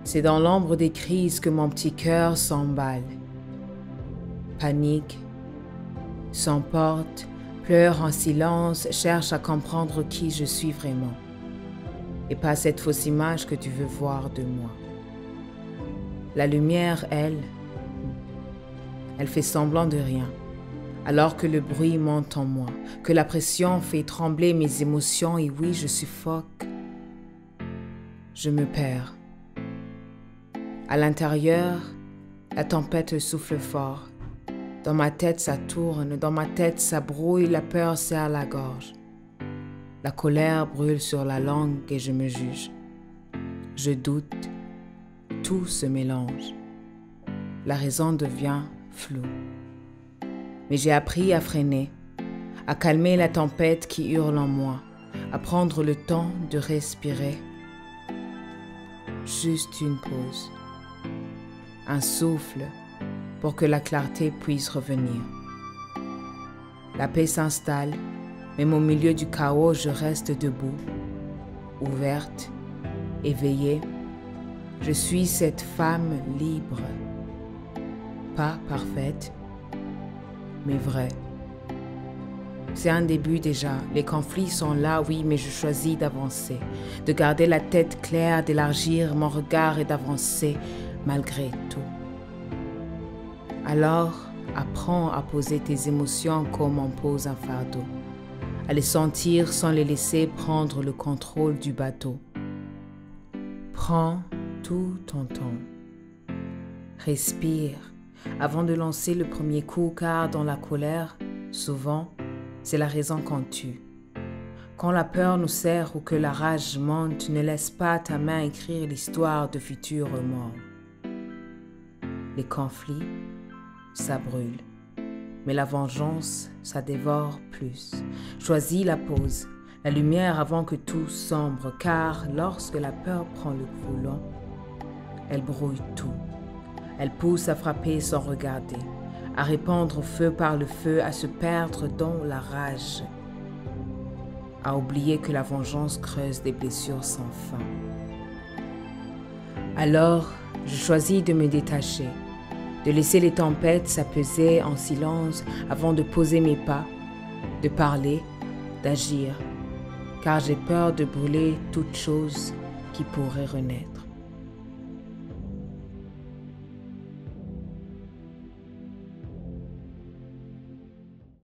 C'est dans l'ombre des crises que mon petit cœur s'emballe. Panique, s'emporte, pleure en silence, cherche à comprendre qui je suis vraiment. Et pas cette fausse image que tu veux voir de moi. La lumière, elle fait semblant de rien, alors que le bruit monte en moi, que la pression fait trembler mes émotions et oui, je suffoque. Je me perds. À l'intérieur, la tempête souffle fort. Dans ma tête, ça tourne, dans ma tête, ça brouille, la peur serre la gorge. La colère brûle sur la langue et je me juge. Je doute, tout se mélange. La raison devient floue. Mais j'ai appris à freiner, à calmer la tempête qui hurle en moi, à prendre le temps de respirer. Juste une pause, un souffle pour que la clarté puisse revenir. La paix s'installe, même au milieu du chaos, je reste debout, ouverte, éveillée. Je suis cette femme libre, pas parfaite, mais vraie. C'est un début déjà, les conflits sont là, oui, mais je choisis d'avancer, de garder la tête claire, d'élargir mon regard et d'avancer malgré tout. Alors, apprends à poser tes émotions comme on pose un fardeau, à les sentir sans les laisser prendre le contrôle du bateau. Prends tout ton temps. Respire avant de lancer le premier coup, car dans la colère, souvent, c'est la raison qu'on tue. Quand la peur nous serre ou que la rage monte, ne laisse pas ta main écrire l'histoire de futurs remords. Les conflits, ça brûle. Mais la vengeance, ça dévore plus. Choisis la pause, la lumière avant que tout sombre, car lorsque la peur prend le volant, elle brouille tout. Elle pousse à frapper sans regarder, à répandre feu par le feu, à se perdre dans la rage, à oublier que la vengeance creuse des blessures sans fin. Alors, je choisis de me détacher, de laisser les tempêtes s'apaiser en silence avant de poser mes pas, de parler, d'agir, car j'ai peur de brûler toute chose qui pourrait renaître.